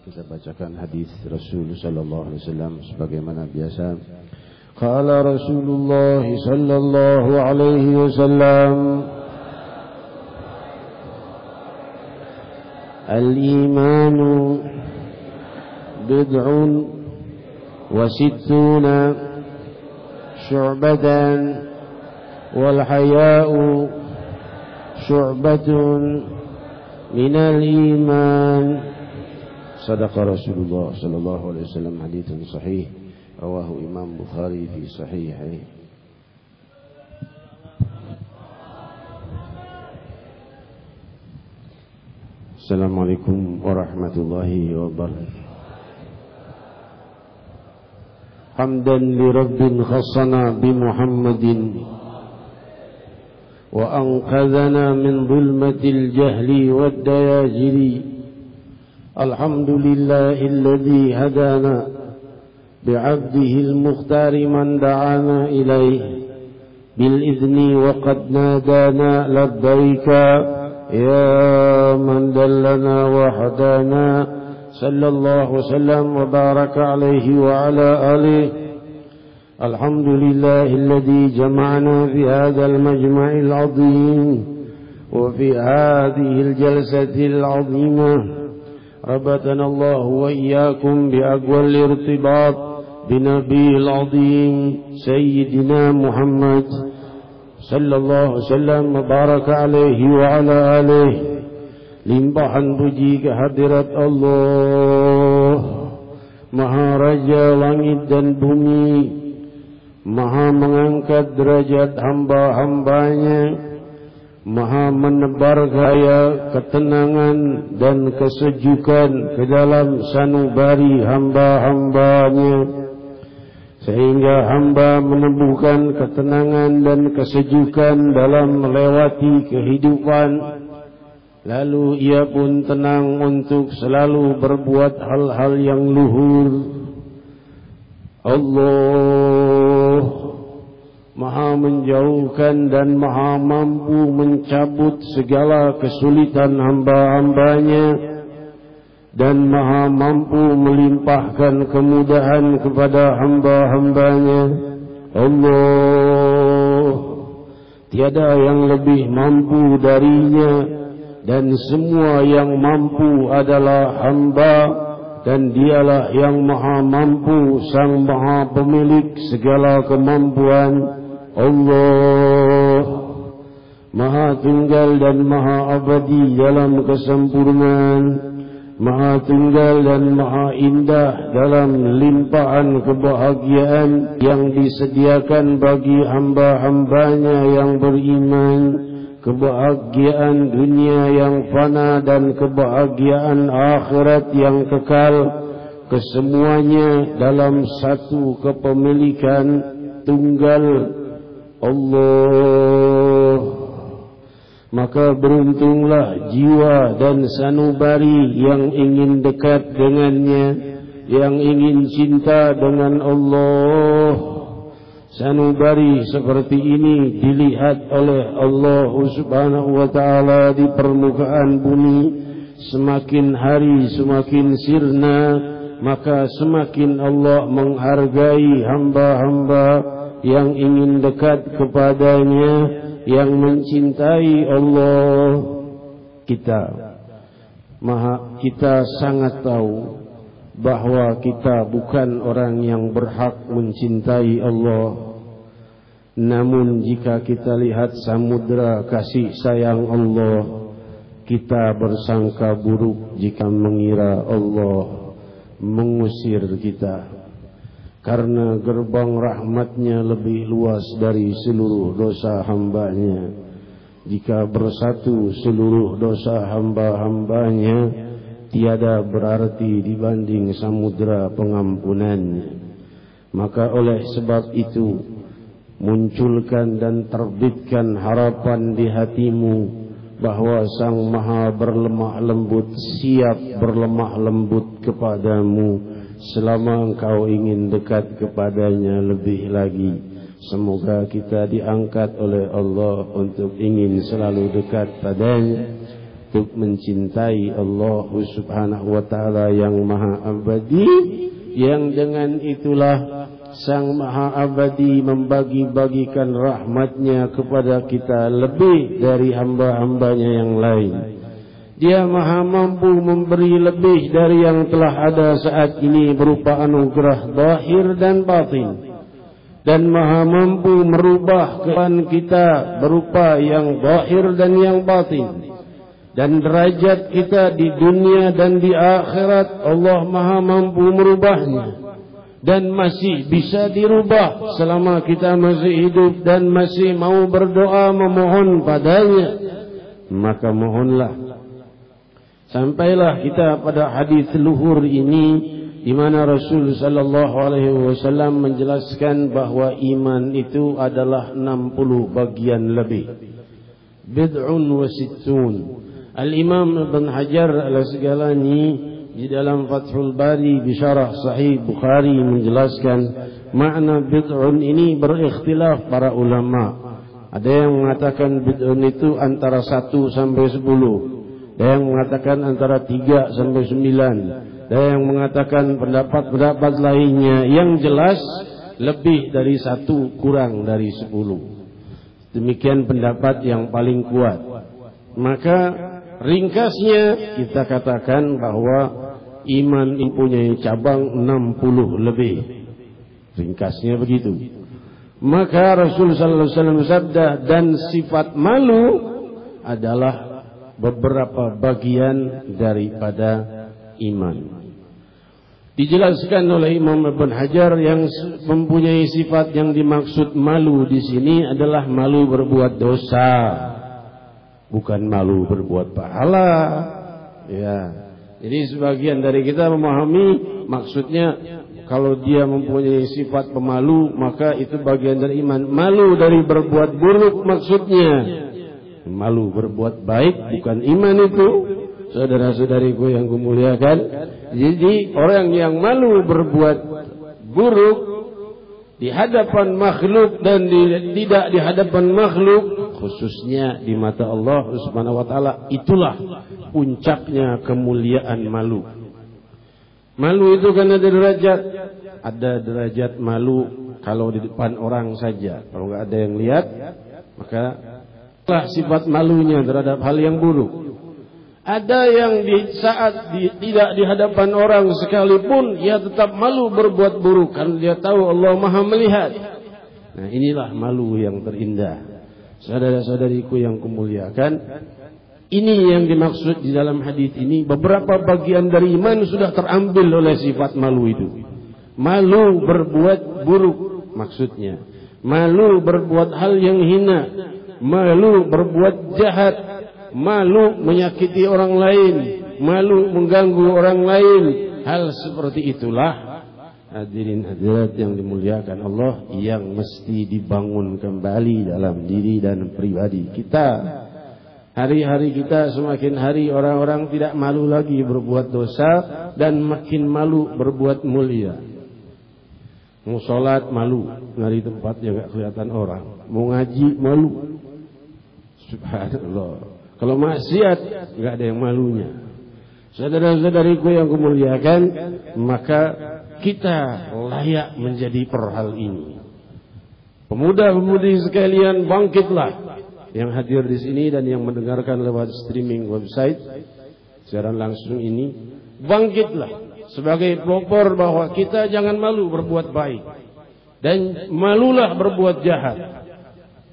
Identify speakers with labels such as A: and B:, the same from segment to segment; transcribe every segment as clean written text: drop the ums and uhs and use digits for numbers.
A: Kita bacakan hadis Rasul sallallahu alaihi wasallam sebagaimana biasa. Qala Rasulullah sallallahu alaihi wasallam, al-imanu bid'un wa sittuna syu'batan wal haya'u syu'batun minal iman. Sadaqa Rasulullah sallallahu alaihi wasallam, haditsun sahih rawahu Imam Bukhari fi sahihih. Assalamualaikum warahmatullahi wabarakatuh. Hamdan li rabbin khassana bi Muhammadin wa anqadhana min dhulmatil jahli wad dayajili. Alhamdulillahilladzi hadana bi'abdihil mukhtari man da'ana ilaih bil izni wa qad nadana labbaika ya man dallana wa hadana sallallahu wasallam wa baraka alaihi wa ala alihi. Alhamdulillahilladzi jama'ana fi hadzal majma'il 'azim wa fi hadhil jalsatil 'azimah. ربطنا الله وإياكم بأقوى الارتباط بنبي العظيم سيدنا محمد صلى الله عليه وسلم وبارك عليه وعلى آله. Limpahan puji kehadirat Allah, Maha Raja langit dan bumi, Maha mengangkat derajat hamba-hambanya, Maha menebar gaya ketenangan dan kesejukan ke dalam sanubari hamba-hambanya, sehingga hamba menemukan ketenangan dan kesejukan dalam melewati kehidupan. Lalu ia pun tenang untuk selalu berbuat hal-hal yang luhur. Allah Maha menjauhkan dan Maha mampu mencabut segala kesulitan hamba-hambanya dan maha mampu melimpahkan kemudahan kepada hamba-hambanya. Allah, tiada yang lebih mampu darinya, dan semua yang mampu adalah hamba, dan dialah yang maha mampu, sang maha pemilik segala kemampuan. Allah, maha tunggal dan maha abadi dalam kesempurnaan, maha tunggal dan maha indah dalam limpahan kebahagiaan yang disediakan bagi hamba-hambanya yang beriman. Kebahagiaan dunia yang fana dan kebahagiaan akhirat yang kekal, kesemuanya dalam satu kepemilikan tunggal Allah. Maka beruntunglah jiwa dan sanubari yang ingin dekat dengannya, yang ingin cinta dengan Allah. Sanubari seperti ini dilihat oleh Allah Subhanahu wa ta'ala di permukaan bumi. Semakin hari semakin sirna, maka semakin Allah menghargai hamba-hamba yang ingin dekat kepadanya, yang mencintai Allah. Kita sangat tahu bahwa kita bukan orang yang berhak mencintai Allah. Namun jika kita lihat samudera kasih sayang Allah, kita bersangka buruk jika mengira Allah mengusir kita, karena gerbang rahmatnya lebih luas dari seluruh dosa hambanya. Jika bersatu seluruh dosa hamba-hambanya, tiada berarti dibanding samudera pengampunannya. Maka oleh sebab itu, munculkan dan terbitkan harapan di hatimu bahwa Sang Maha berlemah lembut siap berlemah lembut kepadamu selama engkau ingin dekat kepadanya lebih lagi. Semoga kita diangkat oleh Allah untuk ingin selalu dekat padanya, untuk mencintai Allah Subhanahu wa ta'ala yang maha abadi, yang dengan itulah Sang Maha Abadi membagi-bagikan rahmatnya kepada kita lebih dari hamba-hambanya yang lain. Dia maha mampu memberi lebih dari yang telah ada saat ini berupa anugerah zahir dan batin, dan maha mampu merubah keadaan kita berupa yang zahir dan yang batin. Dan derajat kita di dunia dan di akhirat Allah maha mampu merubahnya, dan masih bisa dirubah selama kita masih hidup dan masih mau berdoa memohon padanya. Maka mohonlah. Sampailah kita pada hadis luhur ini, di mana Rasul sallallahu alaihi wasallam menjelaskan bahwa iman itu adalah 60 bagian lebih. Bid'un wa sittun. Al-Imam Ibn Hajar al-Asqalani di dalam Fathul Bari bisyarah Sahih Bukhari menjelaskan makna bid'un ini berikhtilaf para ulama. Ada yang mengatakan bid'un itu antara 1 sampai 10. Ada yang mengatakan antara 3 sampai 9. Ada yang mengatakan pendapat-pendapat lainnya. Yang jelas lebih dari 1 kurang dari 10. Demikian pendapat yang paling kuat. Maka ringkasnya kita katakan bahwa iman mempunyai cabang 60 lebih. Ringkasnya begitu. Maka Rasul sallallahu alaihi wasallam bersabda, dan sifat malu adalah beberapa bagian daripada iman. Dijelaskan oleh Imam Ibn Hajar yang mempunyai sifat yang dimaksud malu di sini adalah malu berbuat dosa, bukan malu berbuat pahala. Ya. Jadi sebagian dari kita memahami maksudnya kalau dia mempunyai sifat pemalu maka itu bagian dari iman. Malu dari berbuat buruk maksudnya. Malu berbuat baik bukan iman itu. Saudara-saudariku yang kumuliakan. Jadi orang yang malu berbuat buruk di hadapan makhluk dan tidak di hadapan makhluk, khususnya di mata Allah Subhanahu wa taala, itulah puncaknya kemuliaan malu. Malu itu kan ada derajat. Ada derajat malu kalau di depan orang saja. Kalau nggak ada yang lihat, maka lah sifat malunya terhadap hal yang buruk. Ada yang tidak di hadapan orang sekalipun, ia tetap malu berbuat buruk karena dia tahu Allah Maha melihat. Nah, inilah malu yang terindah. Saudara-saudariku yang kumuliakan, ini yang dimaksud di dalam hadis ini. Beberapa bagian dari iman sudah terambil oleh sifat malu itu. Malu berbuat buruk maksudnya. Malu berbuat hal yang hina. Malu berbuat jahat. Malu menyakiti orang lain. Malu mengganggu orang lain. Hal seperti itulah, hadirin hadirat yang dimuliakan Allah, yang mesti dibangun kembali dalam diri dan pribadi kita. Hari-hari kita semakin hari orang-orang tidak malu lagi berbuat dosa dan makin malu berbuat mulia. Mau sholat malu, dari tempatnya gak kelihatan orang. Mau ngaji malu. Subhanallah. Kalau maksiat gak ada yang malunya. Saudara-saudariku yang kumuliakan, maka kita layak menjadi per hal ini. Pemuda-pemudi sekalian, bangkitlah. Yang hadir di sini dan yang mendengarkan lewat streaming website siaran langsung ini, bangkitlah sebagai pelopor bahwa kita jangan malu berbuat baik dan malulah berbuat jahat.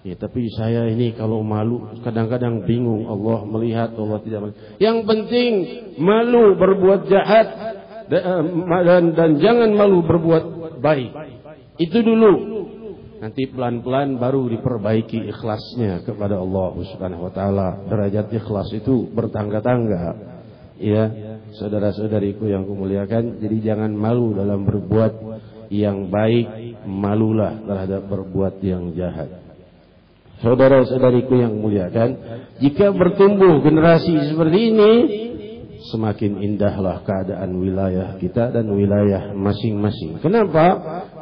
A: Ya, tapi saya ini kalau malu kadang-kadang bingung, Allah melihat, Allah tidak melihat. Yang penting malu berbuat jahat dan jangan malu berbuat baik. Itu dulu. Nanti pelan-pelan baru diperbaiki ikhlasnya kepada Allah Subhanahu wa taala. Derajat ikhlas itu bertangga-tangga. Ya, saudara-saudariku yang kumuliakan, jadi jangan malu dalam berbuat yang baik, malulah terhadap berbuat yang jahat. Saudara-saudariku yang muliakan, jika bertumbuh generasi seperti ini, semakin indahlah keadaan wilayah kita dan wilayah masing-masing. Kenapa?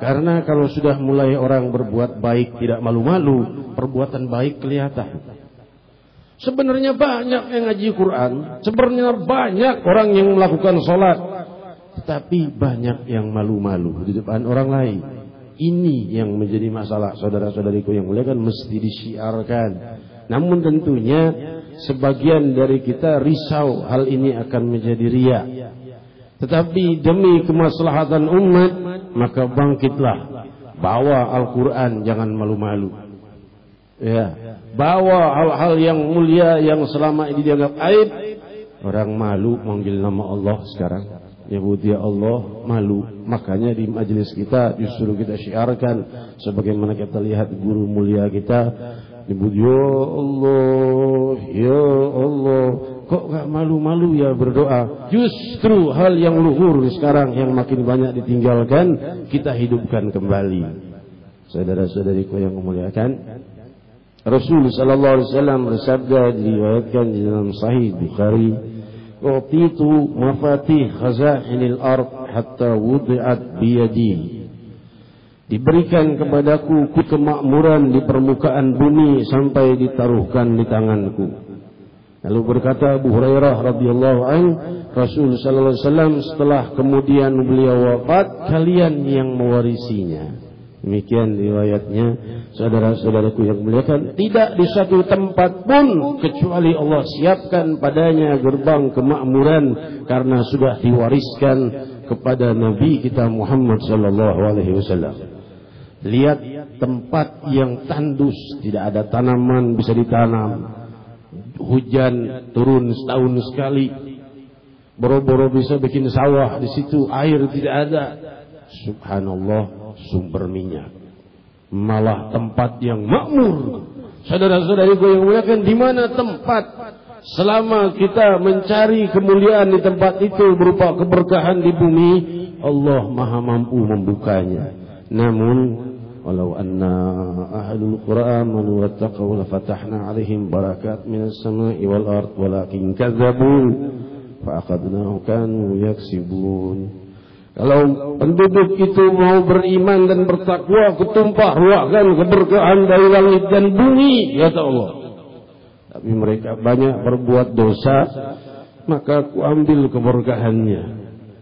A: Karena kalau sudah mulai orang berbuat baik tidak malu-malu, perbuatan baik kelihatan. Sebenarnya banyak yang ngaji Quran, sebenarnya banyak orang yang melakukan sholat, tetapi banyak yang malu-malu di depan orang lain. Ini yang menjadi masalah, saudara-saudariku yang mulia, kan mesti disiarkan. Namun tentunya sebagian dari kita risau hal ini akan menjadi riya. Tetapi demi kemaslahatan umat, maka bangkitlah. Bawa Al-Quran, jangan malu-malu. Ya, bawa hal-hal yang mulia yang selama ini dianggap aib. Orang malu manggil nama Allah sekarang. Nyebut ya Allah, malu. Makanya di majelis kita justru kita syiarkan, sebagaimana kita lihat guru mulia kita nyebut ya Allah, ya Allah. Kok gak malu-malu ya berdoa? Justru hal yang luhur sekarang yang makin banyak ditinggalkan, kita hidupkan kembali. Saudara-saudariku yang memuliakan, Rasul sallallahu alaihi wasallam bersabda, diriwayatkan di dalam Sahih Bukhari, "Utitu mafatih khazainil ard hatta wudi'at biyadi." Diberikan kepadaku kemakmuran di permukaan bumi sampai ditaruhkan di tanganku. Lalu berkata Abu Hurairah radhiyallahu anhu, Rasul sallallahu alaihi wasallam setelah kemudian beliau wafat, kalian yang mewarisinya. Demikian riwayatnya. Saudara-saudaraku yang muliakan, tidak di satu tempat pun kecuali Allah siapkan padanya gerbang kemakmuran karena sudah diwariskan kepada Nabi kita Muhammad sallallahu alaihi wasallam. Lihat tempat yang tandus, tidak ada tanaman bisa ditanam. Hujan turun setahun sekali. Boro-boro bisa bikin sawah di situ, air tidak ada. Subhanallah, sumber minyak. Malah tempat yang makmur. Saudara-saudariku yang muliakan, di mana tempat selama kita mencari kemuliaan di tempat itu berupa keberkahan di bumi, Allah Maha mampu membukanya. Namun walau anna ahlul Qur'an amanu wattaqaw lafatahna 'alaihim barakat minas sama'i wal ard walakin kadzabu fa akhadnahum kanu yaksibun. Kalau penduduk itu mau beriman dan bertakwa, kutumpah ruahkan keberkahan dari langit dan bumi, kata Allah. Tapi mereka banyak berbuat dosa, maka aku ambil keberkahannya.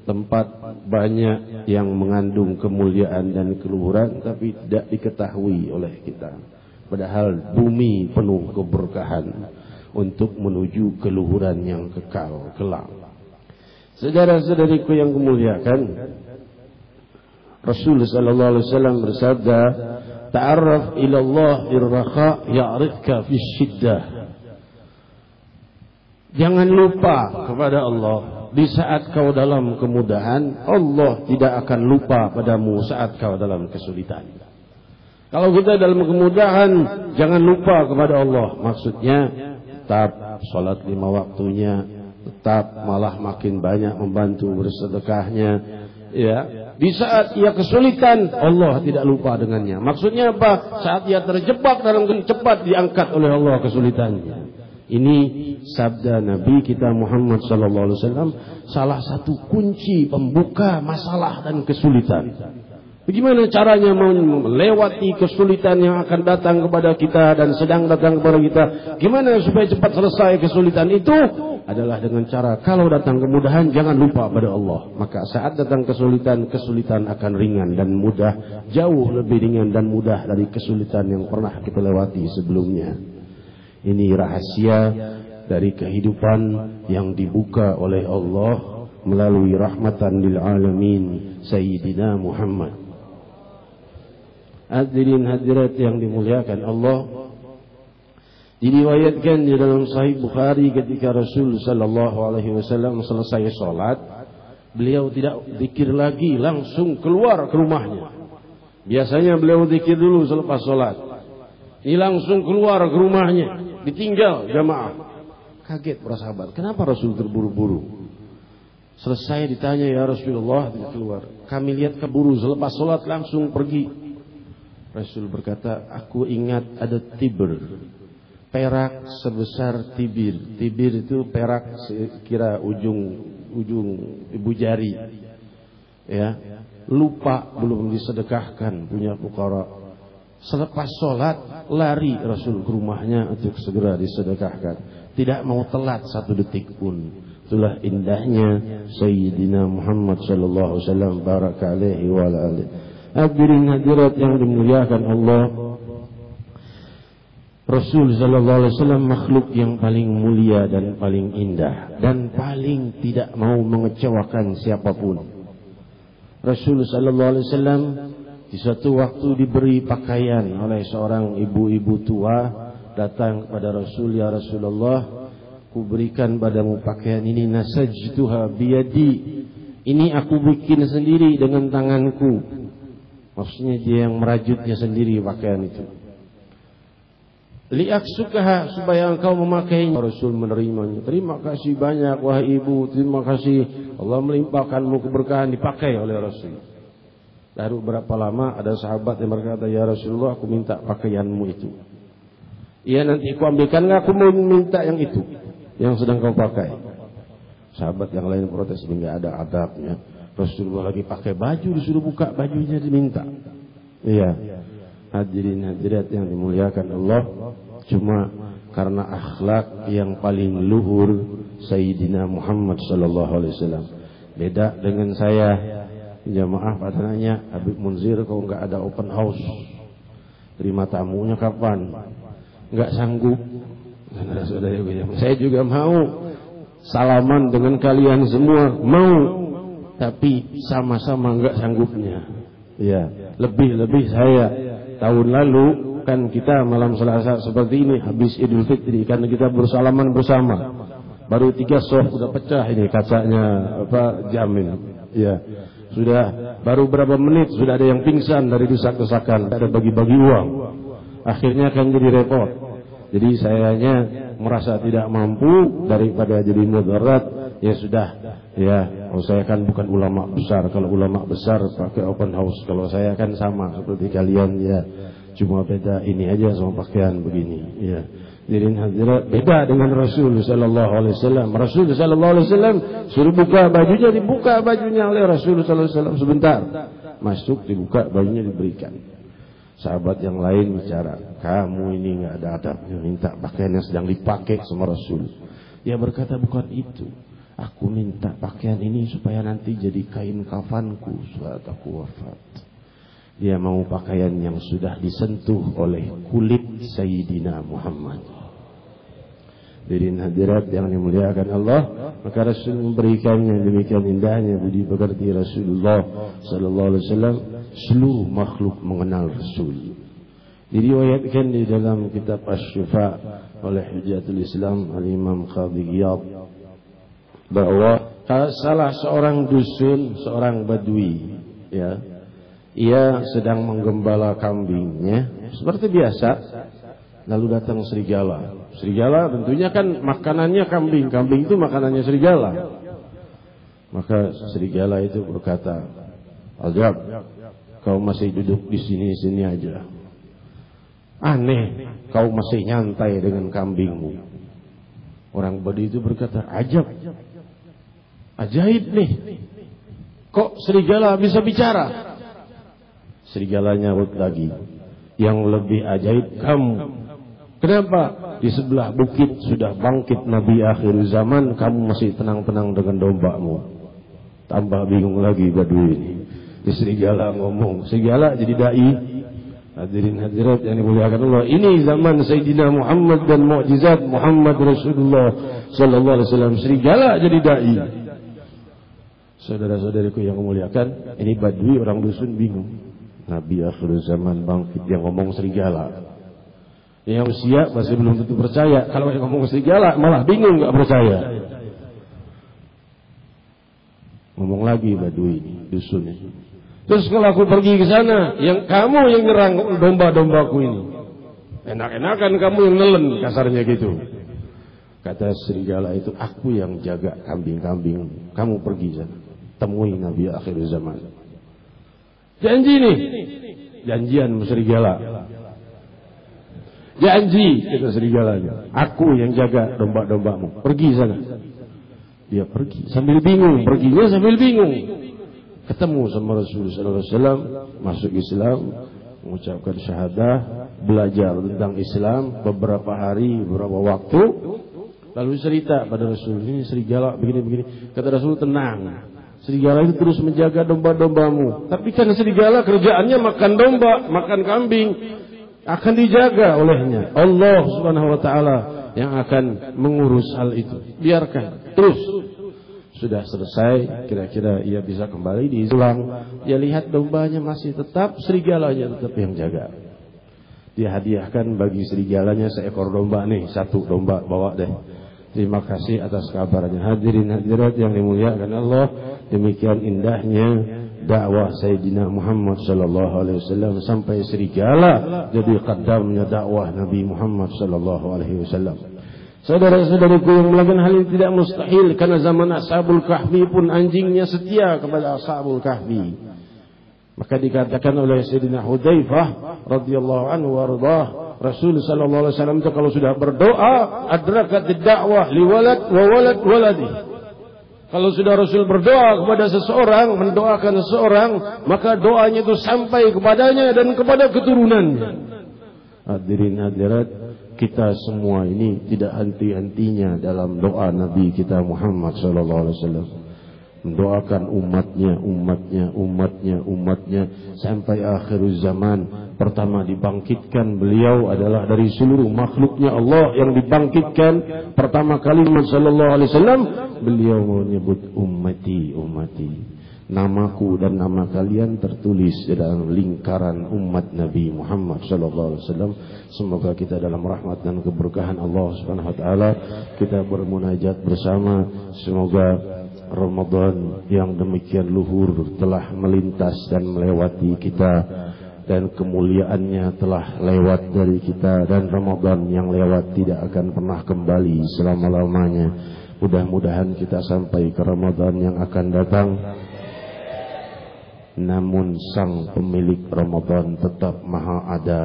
A: Tempat banyak yang mengandung kemuliaan dan keluhuran tapi tidak diketahui oleh kita. Padahal bumi penuh keberkahan untuk menuju keluhuran yang kekal kelak. Saudara-saudariku yang kemuliakan, Rasul sallallahu alaihi wasallam bersabda, "Ta'arraf ila Allah birraha ya'rifka fi syiddah." Jangan lupa kepada Allah di saat kau dalam kemudahan. Allah tidak akan lupa padamu saat kau dalam kesulitan. Kalau kita dalam kemudahan, jangan lupa kepada Allah. Maksudnya tetap salat 5 waktunya, tetap malah makin banyak membantu bersedekahnya. Ya, di saat ia kesulitan, Allah tidak lupa dengannya. Maksudnya apa? Saat ia terjebak dalam cepat diangkat oleh Allah kesulitannya. Ini sabda Nabi kita Muhammad sallallahu alaihi wasallam, salah satu kunci pembuka masalah dan kesulitan. Bagaimana caranya melewati kesulitan yang akan datang kepada kita dan sedang datang kepada kita? Gimana supaya cepat selesai kesulitan itu? Adalah dengan cara kalau datang kemudahan jangan lupa pada Allah. Maka saat datang kesulitan, kesulitan akan ringan dan mudah, jauh lebih ringan dan mudah dari kesulitan yang pernah kita lewati sebelumnya. Ini rahasia dari kehidupan yang dibuka oleh Allah melalui rahmatan lil alamin Sayyidina Muhammad. Hadirin hadirat yang dimuliakan Allah, diriwayatkan di dalam Sahih Bukhari ketika Rasul sallallahu alaihi wasallam selesai salat, beliau tidak zikir lagi, langsung keluar ke rumahnya. Biasanya beliau zikir dulu selepas salat. Ini langsung keluar ke rumahnya, ditinggal jamaah. Kaget para sahabat, kenapa Rasul terburu-buru? Selesai ditanya, ya Rasulullah, tidak keluar. Kami lihat keburu, selepas sholat langsung pergi. Rasul berkata, aku ingat ada tibr, perak sebesar tibir. Tibir itu perak sekira ujung ibu jari. Ya, lupa belum disedekahkan punya fuqara. Selepas sholat lari Rasul ke rumahnya untuk segera disedekahkan. Tidak mau telat 1 detik pun. Itulah indahnya Sayyidina Muhammad sallallahu alaihi wasallam baraka alaihi wa alihi. Hadirin hadirat yang dimuliakan Allah, Rasul sallallahu alaihi wasallam makhluk yang paling mulia dan paling indah dan paling tidak mau mengecewakan siapapun. Rasul sallallahu alaihi wasallam di suatu waktu diberi pakaian oleh seorang ibu-ibu tua, datang kepada Rasul, ya Rasulullah, ku berikan padamu pakaian ini, nasajtuha biyadi, ini aku bikin sendiri dengan tanganku. Maksudnya dia yang merajutnya sendiri pakaian itu. Liaksukaha, supaya engkau memakainya. Rasul menerimanya. Terima kasih banyak wahai ibu, terima kasih, Allah melimpahkanmu keberkahan. Dipakai oleh Rasul. Lalu berapa lama ada sahabat yang berkata, ya Rasulullah, aku minta pakaianmu itu. Iya, nanti aku ambilkan, aku mau minta yang itu, yang sedang kau pakai. Sahabat yang lain protes, ini nggak ada adabnya. Rasulullah lagi pakai baju, disuruh buka bajunya, diminta. Iya. Hadirin hadirat yang dimuliakan Allah, cuma karena akhlak yang paling luhur Sayyidina Muhammad sallallahu alaihi wasallam. Beda dengan saya. Jamaah pada nanya, Habib Munzir, kau nggak ada open house, terima tamunya kapan? Nggak sanggup. Saya juga mau salaman dengan kalian semua, mau, tapi sama-sama nggak sanggupnya. Ya, lebih saya tahun lalu kan kita malam Selasa seperti ini habis Idul Fitri, karena kita bersalaman bersama. Baru 3 soft udah pecah ini kacanya jamin. Ya. Sudah baru berapa menit sudah ada yang pingsan dari desak-desakan, ada bagi-bagi uang. Akhirnya kan jadi repot. Jadi sayanya merasa tidak mampu daripada jadi mudarat, ya sudah. Ya, saya kan bukan ulama besar. Kalau ulama besar pakai open house. Kalau saya kan sama seperti kalian, ya. Cuma beda ini aja sama pakaian begini, ya. Hadirin hadirat, beda dengan Rasul sallallahu alaihi wasallam. Rasul sallallahu alaihi wasallam suruh buka bajunya, dibuka bajunya oleh Rasul sallallahu alaihi wasallam sebentar. Masuk, dibuka bajunya, diberikan. Sahabat yang lain bicara, kamu ini enggak ada adabnya, minta pakaian yang sedang dipakai sama Rasul. Dia berkata, bukan itu. Aku minta pakaian ini supaya nanti jadi kain kafanku saat aku wafat. Dia mau pakaian yang sudah disentuh oleh kulit Sayyidina Muhammad. Hadirin hadirat yang dimuliakan Allah, maka Rasul memberikan yang demikian indahnya budi pekerti Rasulullah sallallahu alaihi wasallam. Seluruh makhluk mengenal Rasul. Diriwayatkan di dalam kitab Asy-Syifa oleh Hujjatul Islam Al-Imam Qadhi Iyad bahwa salah seorang dusun, seorang badui, ya, ia sedang menggembala kambingnya seperti biasa, lalu datang serigala. Serigala tentunya kan makanannya kambing, kambing itu makanannya serigala. Maka serigala itu berkata, "Ajab, kau masih duduk di sini aja. Aneh, kau masih nyantai dengan kambingmu." Orang badui itu berkata, "Ajab, ajaib nih, kok serigala bisa bicara?" Serigala nyaut lagi, "Yang lebih ajaib kamu. Kenapa di sebelah bukit sudah bangkit Nabi akhir zaman, kamu masih tenang-tenang dengan dombamu?" Tambah bingung lagi badui ini. Di serigala ngomong, serigala jadi dai. Hadirin hadirat yang dimuliakan Allah, ini zaman Sayyidina Muhammad dan mukjizat Muhammad Rasulullah sallallahu alaihi wasallam. Serigala jadi dai. Saudara-saudariku yang memuliakan, ini badui orang dusun bingung. Nabi akhir zaman bangkit, yang ngomong serigala. Yang usia masih belum tentu percaya. Kalau yang ngomong serigala malah bingung, gak percaya. Ngomong lagi badui ini, dusun ini. "Terus kalau aku pergi ke sana, yang kamu yang nyerang domba-dombaku ini. Enak-enakan kamu yang nelen," kasarnya gitu. Kata serigala itu, "Aku yang jaga kambing-kambing. Kamu pergi sana, temui Nabi akhir zaman." Janji nih, janjian serigala. "Janji," kata serigalanya, "aku yang jaga domba-dombamu. Pergi sana." Dia pergi sambil bingung, perginya sambil bingung. Ketemu sama Rasulullah sallallahu alaihi wasallam, masuk Islam, mengucapkan syahadah, belajar tentang Islam beberapa hari, beberapa waktu, lalu cerita pada Rasul, "Ini serigala begini-begini." Kata Rasul, "Tenang. Serigala itu terus menjaga domba-dombamu. Tapi kan serigala kerjaannya makan domba, makan kambing. Akan dijaga olehnya. Allah subhanahu wa ta'ala yang akan mengurus hal itu. Biarkan. Terus." Sudah selesai, kira-kira ia bisa kembali diulang. Dia lihat dombanya masih tetap, serigalanya tetap yang jaga. Dia hadiahkan bagi serigalanya seekor domba nih, satu domba bawa deh. Terima kasih atas kabarnya. Hadirin hadirat yang dimuliakan Allah, demikian indahnya dakwah Sayyidina Muhammad sallallahu alaihi wasallam sampai serigala jadi qaddamnya dakwah Nabi Muhammad sallallahu alaihi wasallam. Saudara-saudariku yang melakukan hal ini tidak mustahil, karena zaman Ashabul Kahfi pun anjingnya setia kepada Ashabul Kahfi. Maka dikatakan oleh Sayyidina Hudzaifah radhiyallahu anhu warḍah, Rasul sallallahu alaihi wasallam itu kalau sudah berdoa, adrakat ad-da'wah li walad wa walad waladi. Kalau sudah Rasul berdoa kepada seseorang, mendoakan seseorang, maka doanya itu sampai kepadanya dan kepada keturunannya. Hadirin hadirat, kita semua ini tidak henti-hentinya dalam doa Nabi kita Muhammad sallallahu alaihi wasallam. Mendoakan umatnya sampai akhir zaman. Pertama dibangkitkan beliau adalah dari seluruh makhluknya Allah yang dibangkitkan. Pertama kali Muhammad sallallahu alaihi wasallam beliau menyebut ummati. Namaku dan nama kalian tertulis dalam lingkaran umat Nabi Muhammad sallallahu alaihi wasallam. Semoga kita dalam rahmat dan keberkahan Allah Subhanahu wa taala kita bermunajat bersama. Semoga Ramadan yang demikian luhur telah melintas dan melewati kita, dan kemuliaannya telah lewat dari kita, dan Ramadan yang lewat tidak akan pernah kembali selama-lamanya. Mudah-mudahan kita sampai ke Ramadan yang akan datang, namun sang pemilik Ramadan tetap maha ada,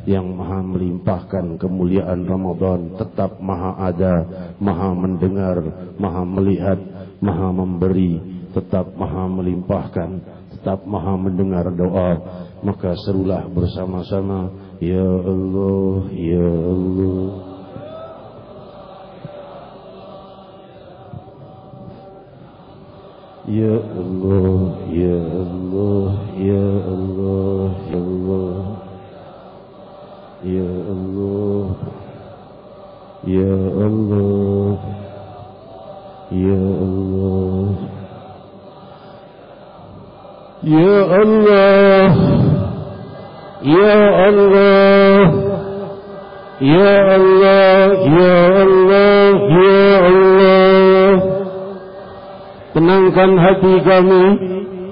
A: yang maha melimpahkan kemuliaan Ramadan tetap maha ada, maha mendengar, maha melihat, maha memberi, tetap maha melimpahkan, tetap maha mendengar doa. Maka serulah bersama-sama, Ya Allah, Ya Allah. Ya Allah, Ya Allah, Ya Allah, Ya Allah, Ya Allah, Ya Allah, Ya Allah, Ya Allah, Ya Allah, Ya Allah, Ya Allah. Tenangkan hati kami,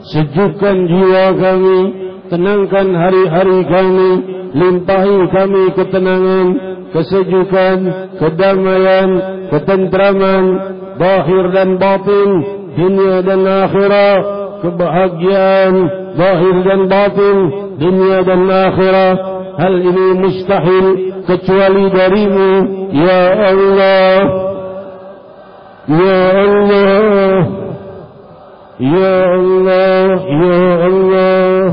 A: sejukkan jiwa kami, tenangkan hari-hari kami, limpahi kami ketenangan, kesejukan, kedamaian, ketentraman, zahir dan batin, dunia dan akhirat, kebahagiaan, zahir dan batin, dunia dan akhirat. Hal ini mustahil kecuali darimu, Ya Allah, Ya Allah, Ya Allah, Ya Allah,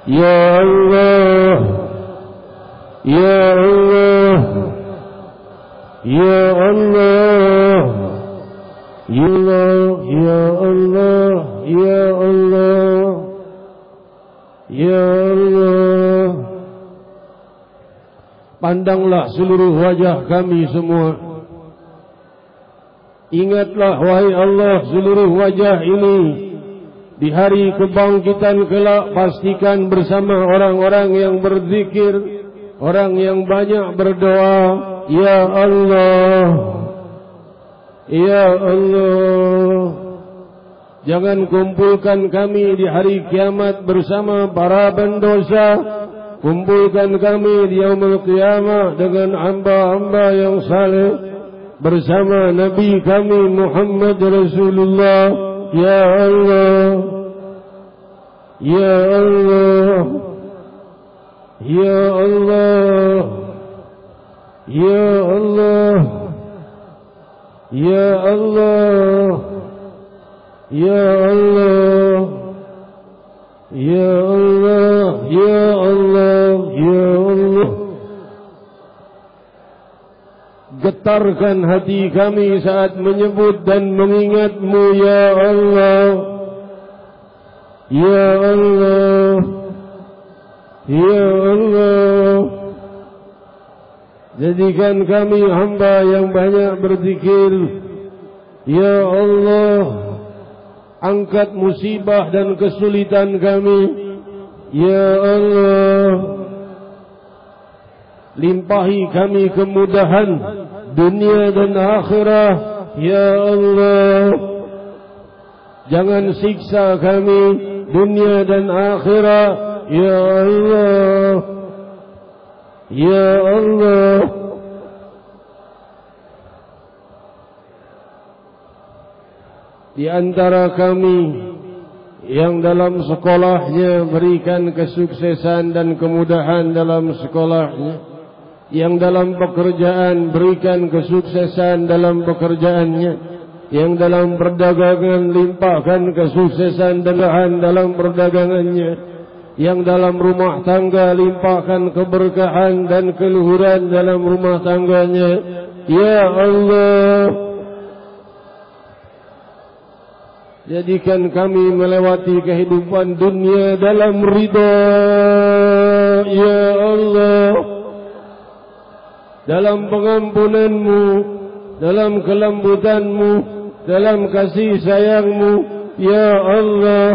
A: Ya Allah, Ya Allah, Ya Allah, Ya Allah, Ya Allah, Ya Allah, Ya Allah. Pandanglah seluruh wajah kami semua. Ingatlah wahai Allah seluruh wajah ini. Di hari kebangkitan kelak pastikan bersama orang-orang yang berzikir, orang yang banyak berdoa. Ya Allah, Ya Allah. Jangan kumpulkan kami di hari kiamat bersama para pendosa. Kumpulkan kami di yaumul qiyamah dengan hamba-hamba yang saleh bersama Nabi kami Muhammad Rasulullah. Ya Allah, Ya Allah, Ya Allah, Ya Allah, Ya Allah, Ya Allah, Ya Allah, Ya Allah, Ya Allah. Getarkan hati kami saat menyebut dan mengingat-Mu, Ya Allah, Ya Allah, Ya Allah. Jadikan kami hamba yang banyak berzikir, Ya Allah. Angkat musibah dan kesulitan kami, Ya Allah. Limpahi kami kemudahan dunia dan akhirat, Ya Allah. Jangan siksa kami dunia dan akhirat, Ya Allah, Ya Allah. Di antara kami yang dalam sekolahnya berikan kesuksesan dan kemudahan dalam sekolahnya, yang dalam pekerjaan berikan kesuksesan dalam pekerjaannya, yang dalam perdagangan limpahkan kesuksesan dan dalam perdagangannya, yang dalam rumah tangga limpahkan keberkahan dan keluhuran dalam rumah tangganya, Ya Allah. Jadikan kami melewati kehidupan dunia dalam ridha, Ya Allah. Dalam pengampunan-Mu, dalam kelembutan-Mu, dalam kasih sayang-Mu, Ya Allah,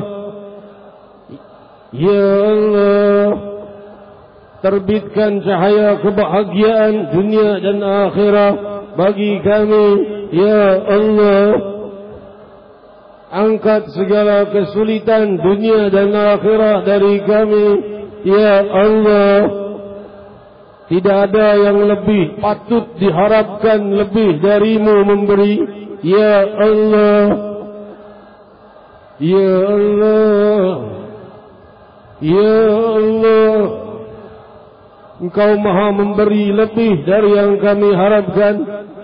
A: Ya Allah. Terbitkan cahaya kebahagiaan dunia dan akhirat bagi kami, Ya Allah. Angkat segala kesulitan dunia dan akhirat dari kami, Ya Allah. Tidak ada yang lebih patut diharapkan lebih darimu memberi, Ya Allah, Ya Allah, Ya Allah. Engkau maha memberi lebih dari yang kami harapkan,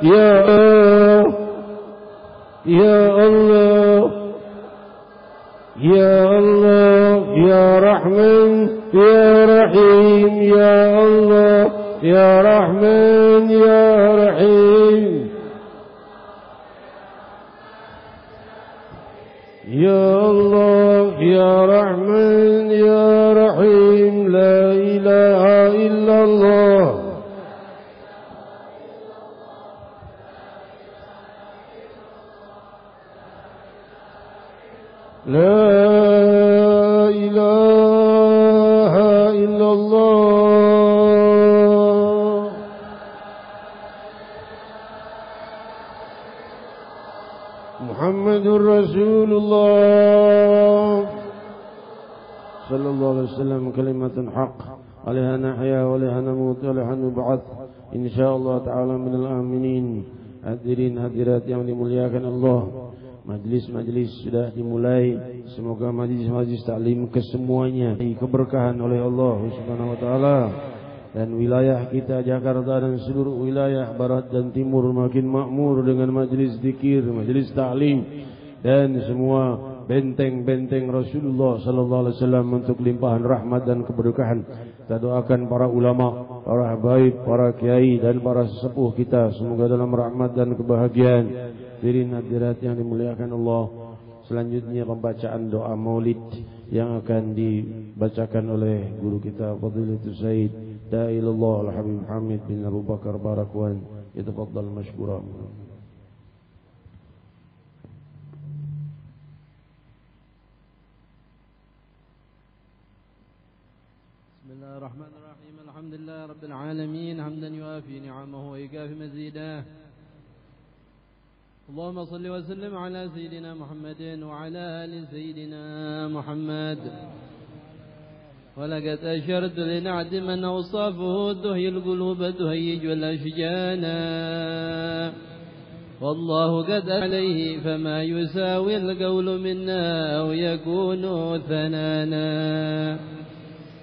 A: Ya Allah, Ya Allah, Ya Allah, Ya Rahman, Ya Rahim, Ya Allah, Ya Rahman, Ya Rahim. يا الله يا رحمن يا رحيم لا إله إلا الله لا إله إلا الله محمد رسول الله صلى الله عليه وسلم كلمة حق عليها نحيا وعليها نموت وعليها نبعث إن شاء الله تعالى من الآمنين. Hadirin hadirat yang dimuliakan Allah, majlis-majlis sudah dimulai. Semoga majlis-majlis taklim kesemuanya keberkahan oleh Allah Subhanahu wa taala, dan wilayah kita Jakarta dan seluruh wilayah barat dan timur makin makmur dengan majlis zikir, majlis taklim dan semua benteng-benteng Rasulullah sallallahu alaihi wasallam untuk limpahan rahmat dan keberkahan. Kita doakan para ulama, para habaib, para kiai dan para sesepuh kita semoga dalam rahmat dan kebahagiaan. Hadirin hadirat yang dimuliakan Allah, selanjutnya pembacaan doa Maulid yang akan dibacakan oleh guru kita Fadilatul Sayyid Da'ilullah Al-Habib Hamid bin Abu Bakar Barakwan. Yatafaddal mashkura.
B: الرحمن الرحيم الحمد لله رب العالمين حمدا يوافي نعمه ويكافي مزيده اللهم صل وسلم على سيدنا محمد وعلى آل سيدنا محمد ولقد أشرت لنعد من أوصافه تهي القلوب تهيج الأشجانا والله قد عليه فما يساوي القول منا أو يكون ثنانا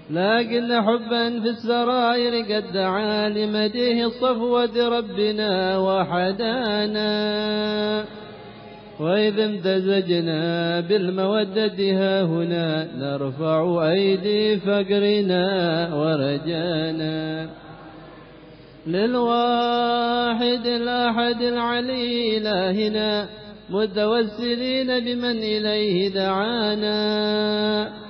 B: لكن حبا في السرائر قد دعا لمديه الصفوة ربنا وحدانا وإذا امتزجنا بالمودة ها هنا نرفع أيدي فقرنا ورجانا للواحد الأحد العلي إلهنا متوسلين بمن إليه دعانا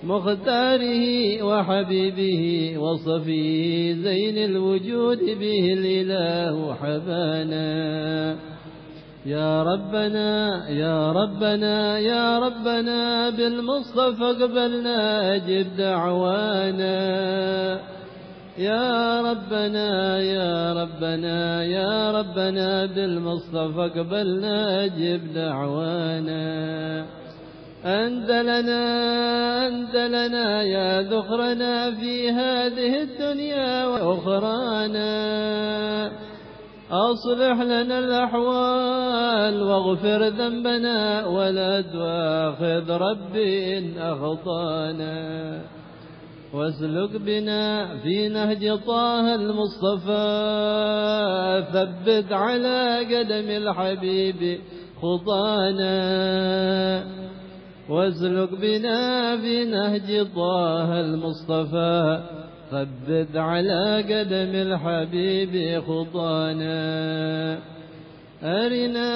B: مختاره وحبيبه وصفيه زين الوجود به الإله حبانا يا ربنا يا ربنا يا ربنا بالمصطفى قبلنا أجب دعوانا يا ربنا يا ربنا يا ربنا بالمصطفى قبلنا أجب دعوانا أنت لنا يا ذخرنا في هذه الدنيا وأخرانا أصلح لنا الأحوال واغفر ذنبنا ولا تؤاخذ ربي إن أخطانا واسلك بنا في نهج طه المصطفى ثبت على قدم الحبيب خطانا واسلك بنا في نهج طه المصطفى ثبت على قدم الحبيب خطانا أرنا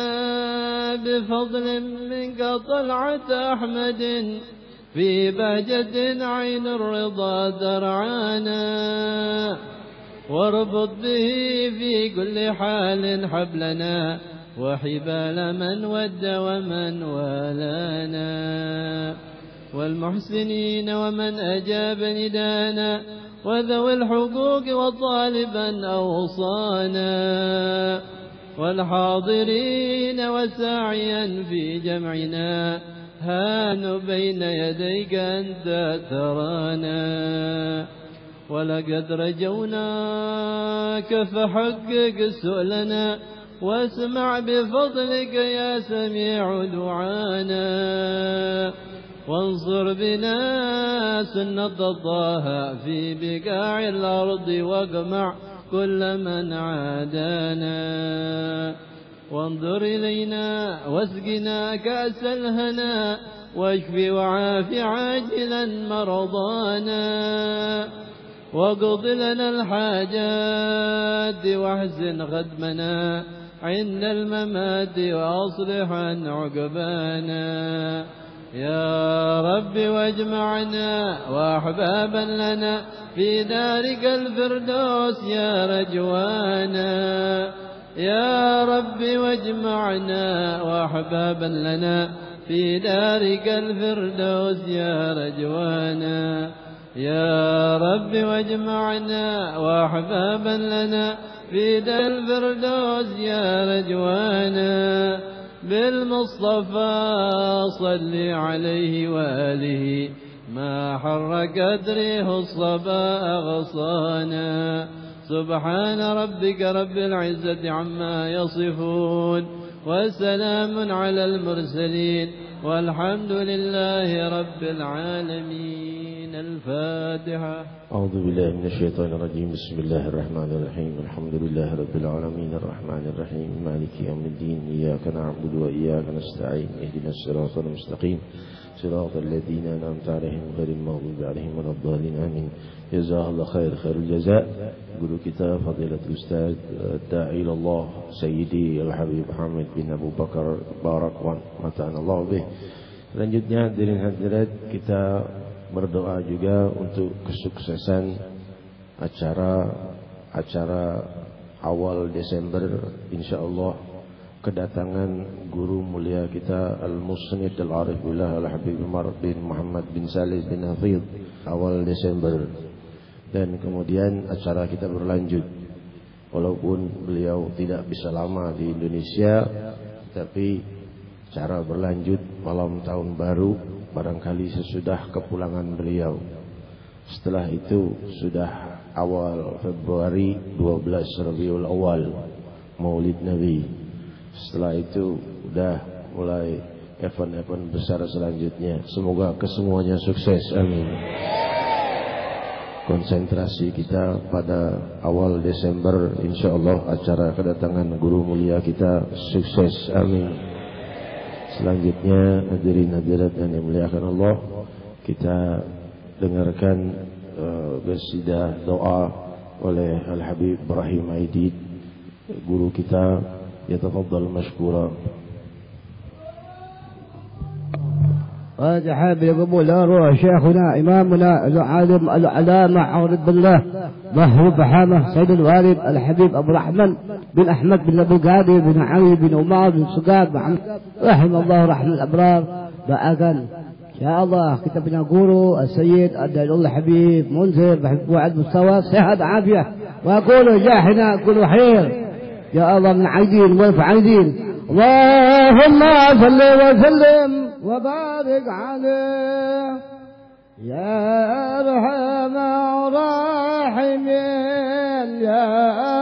B: بفضل منك طلعة أحمد في بهجة عين الرضا درعانا واربط به في كل حال حبلنا وحبال من ود ومن والانا والمحسنين ومن أجاب ندانا وذوي الحقوق وطالبا أوصانا والحاضرين وساعيا في جمعنا هان بين يديك أنت ترانا ولقد رجوناك فحقق سؤلنا واسمع بفضلك يا سميع دعانا وانصر بنا سنة طه في بقاع الأرض واقمع كل من عادانا وانظر إلينا واسقنا كأس الهنا واشف وعاف عاجلا مرضانا واقض لنا الحاجات واحسن خدمنا عند الممات وأصلح عن عقبانا يا رب واجمعنا وأحبابا لنا في دارك الفردوس يا رجوانا يا رب واجمعنا وأحبابا لنا في دارك الفردوس يا رجوانا يا رب واجمعنا وأحبابا لنا في دار الفردوس يا رجوانا بالمصطفى صل عليه وآله ما حركت ريح الصبا أغصانا سبحان ربك رب العزة عما يصفون وسلام على المرسلين والحمد لله رب العالمين. الفاتحة.
A: أعوذ بالله من الشيطان الرجيم. بسم الله الرحمن الرحيم. الحمد لله رب العالمين الرحمن الرحيم مالك يوم الدين إياك نعبد وإياك نستعين اهدنا الصراط المستقيم صراط الذين أنعمت عليهم غير المغضوب عليهم ولا الضالين آمين. جزاه الله خير الجزاء guru kita Fadilatul Ustaz Da'i Allah Sayyidi Al-Habib Hamid bin Abu Bakar Barakwan Mata'anallahu bih. Selanjutnya hadirin hadirat, kita berdoa juga untuk kesuksesan acara awal Desember, insyaallah kedatangan guru mulia kita Al-Musnid Al-Arif Billah Al-Habib Umar bin Muhammad bin Salih bin Hafidh awal Desember. Dan kemudian acara kita berlanjut. Walaupun beliau tidak bisa lama di Indonesia, tapi acara berlanjut malam tahun baru, barangkali sesudah kepulangan beliau. Setelah itu sudah awal Februari 12 Rabiul Awal Maulid Nabi. Setelah itu sudah mulai event-event besar selanjutnya. Semoga kesemuanya sukses, amin. Konsentrasi kita pada awal Desember, insyaallah acara kedatangan guru mulia kita sukses, amin. Selanjutnya hadirin hadirat yang dimuliakan Allah, kita dengarkan qasidah doa oleh Al-Habib Ibrahim Aidid, guru kita. Yatafaddal mashkura.
C: فاتحة بقبول روح شيخنا إمامنا العالم العلامة عورد بالله ظهر بحامة سيد الوالد الحبيب أبو الرحمن بن أحمد بن أبو القادر بن علي بن عمر بن سقاد رحم الله رحم الأبرار بأقل إن شاء الله كتبنا guru السيد الدليل الحبيب منذر بحب وعد مستوى صحة عافية وأقول جاحنا كل خير يا الله من عيدين وفعيدين. اللهم صل وسلم وبارك عليه يا أرحم الراحمين يا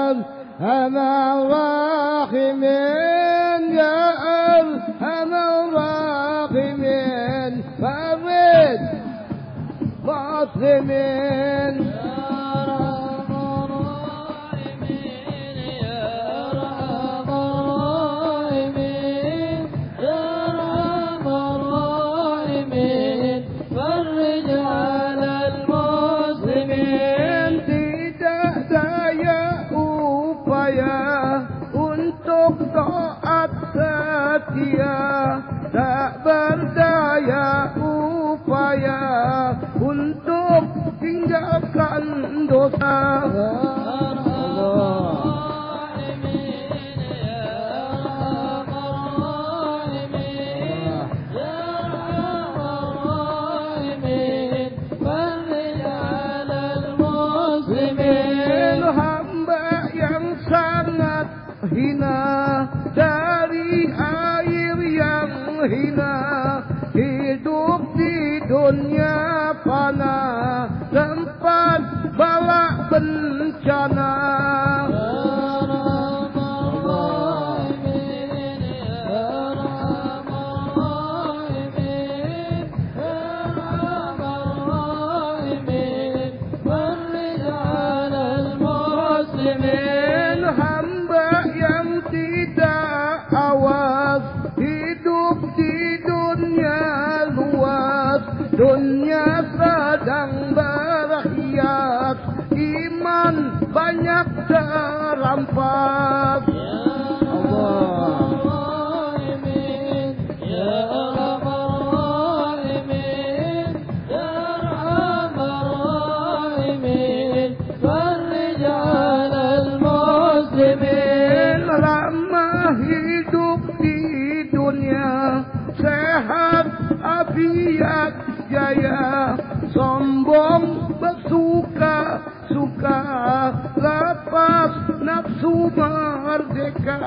C: أرحم الراحمين يا أرحم الراحمين فرد باطمين tak berdaya upaya untuk tinggalkan dosa. Hamba yang sangat hina dari air yang hina, hidup di dunia fana tempat bala bencana. Dunia sedang berakhir, iman banyak terampas. Allah
D: dunia, sehat afiat jaya, sombong bersuka-suka, lepas nafsu merdeka.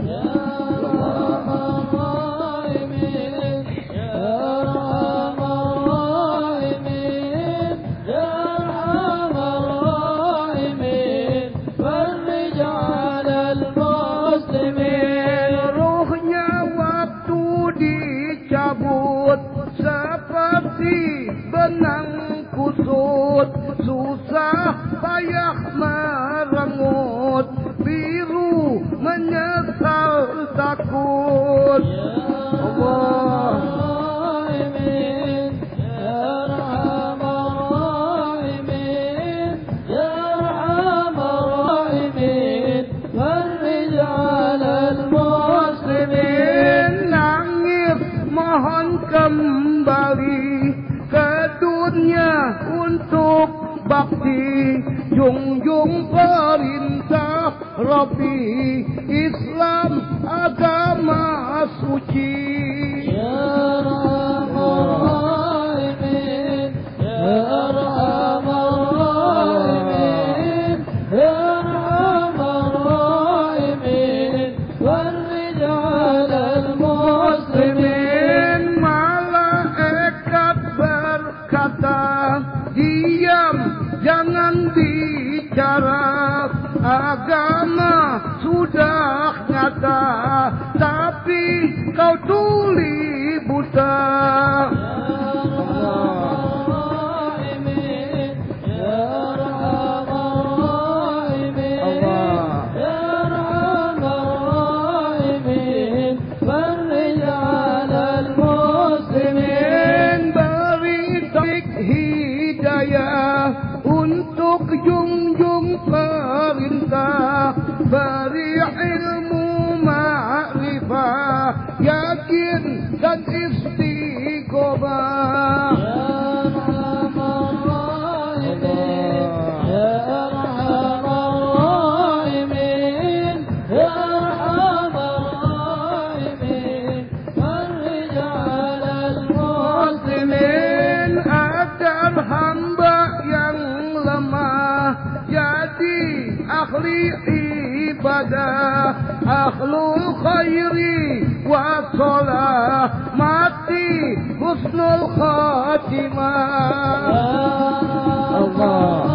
D: Ya Rahman Rahimin, Ya Rahman Rahimin, Ya Rahman Rahimin, farij 'alal muslimin. Ruhnya waktu dicabut seperti benang kusut, susah payah merengut, biru menyesal takut. Allah kembali ke dunia untuk bakti, junjung perintah Rabbi, Islam agama suci. Ya Rahman Rahimin, Ya Rahman Rahimin, Ya Rahman Rahimin, farij 'alal muslimin. Diam, jangan bicara, agama sudah nyata, tapi kau tuli buta. Untuk junjung perintah, beri ilmu ma'rifah, yakin dan istiqomah. Ya Rahman Rahimin, Ya Rahman Rahimin, farij 'alal muslimin. Agar hamba yang lemah jadi ahli ibadah, ahlul khairi wassalah, mati husnul khatimah. Allah,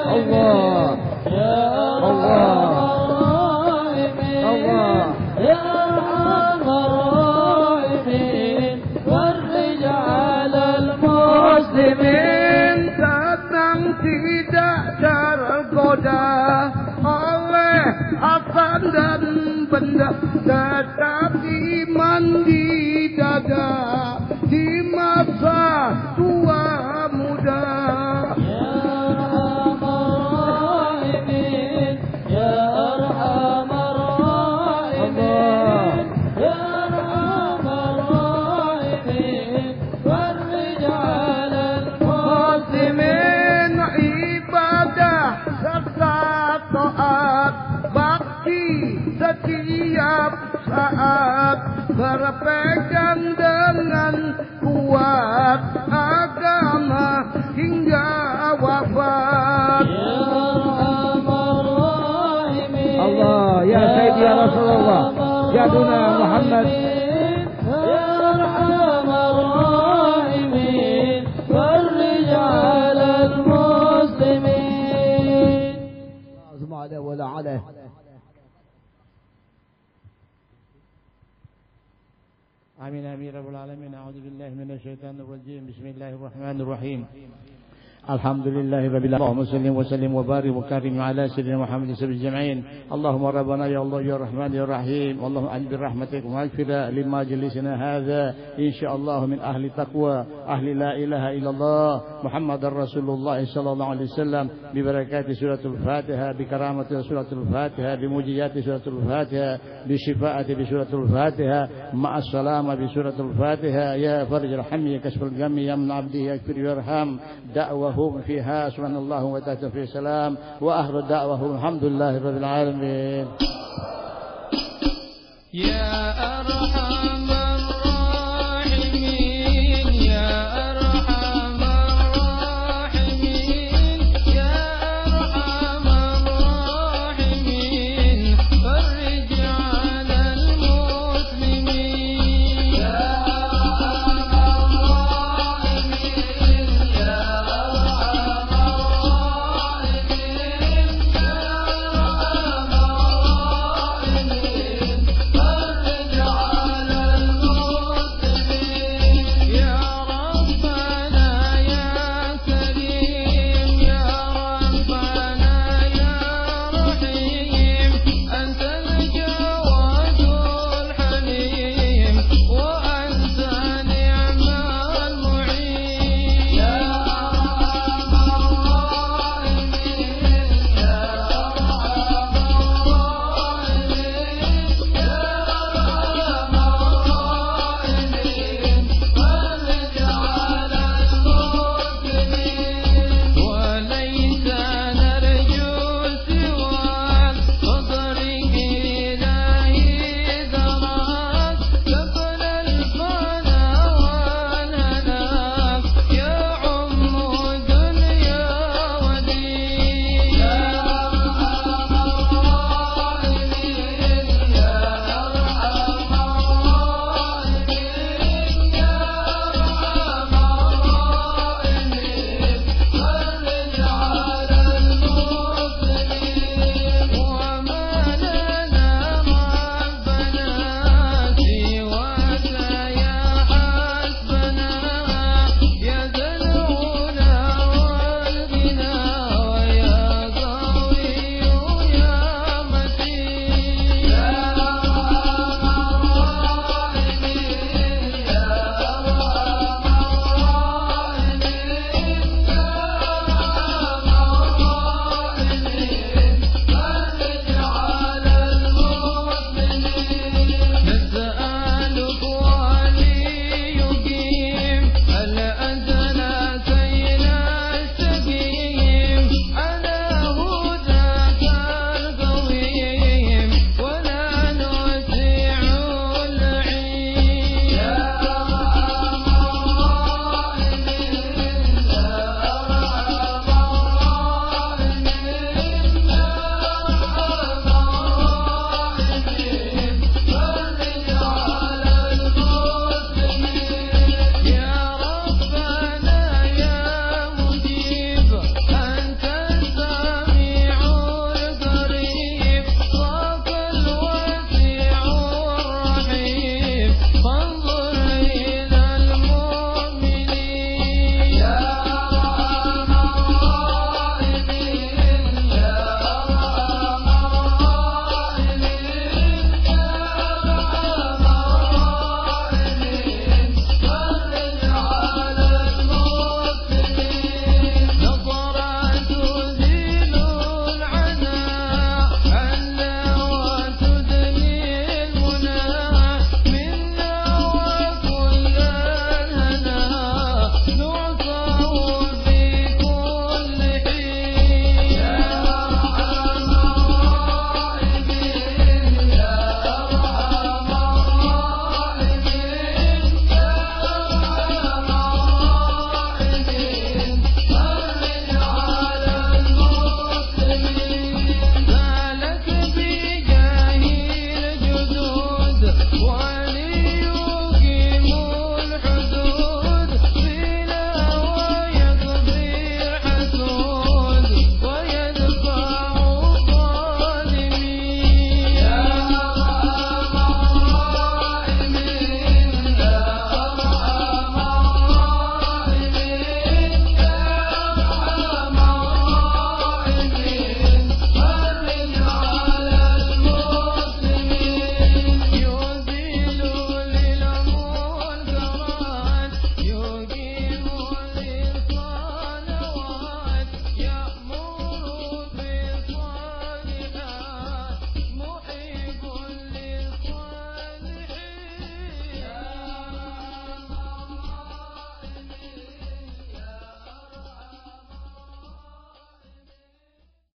D: Allah, Ya Allah, Allah, Ya Rahman Rahimin, farij 'alal muslimin. Datang tidak tergoda oleh harta dan benda, tetap iman di dada di masa tua muda. Ya Rahman Rahimin, Ya Rahman Rahimin, Ya Rahman Rahimin, farij 'alal muslimin. Ibadah serta taat, bakti setiap saat, berpegang dengan kuat agama hingga wafat. Ya Rahman Rahimin, Allah, Ya Sayyidi Ya Rasulullah, Ya Duna Muhammad, Ya Rahman Rahimin, farij 'alal muslimin. Lazim ala wala ala. آمين آمين رب العالمين. أعوذ بالله من الشيطان الرجيم. بسم الله الرحمن الرحيم. الحمد لله رب العالمين. اللهم صل وسلم وبارك وكرم على سيدنا محمد سيد الجمعين. اللهم ربنا يا الله يا رحمن يا رحيم. اللهم أنزل برحمتك واغفر لمجلسنا هذا إن شاء الله من أهل التقوى أهل لا إله إلا الله محمد رسول الله صلى الله عليه وسلم ببركات سورة الفاتحة بكرامة سورة الفاتحة بمعجزات سورة الفاتحة بشفاعة بسورة الفاتحة مع السلامة بسورة الفاتحة. يا فرج الحم يا كشف الغم يا من عبده يغفر ويرحم. دعوهم فيها سبحان الله وتعالى في سلام وأهل دعوهم الحمد لله رب العالمين. يا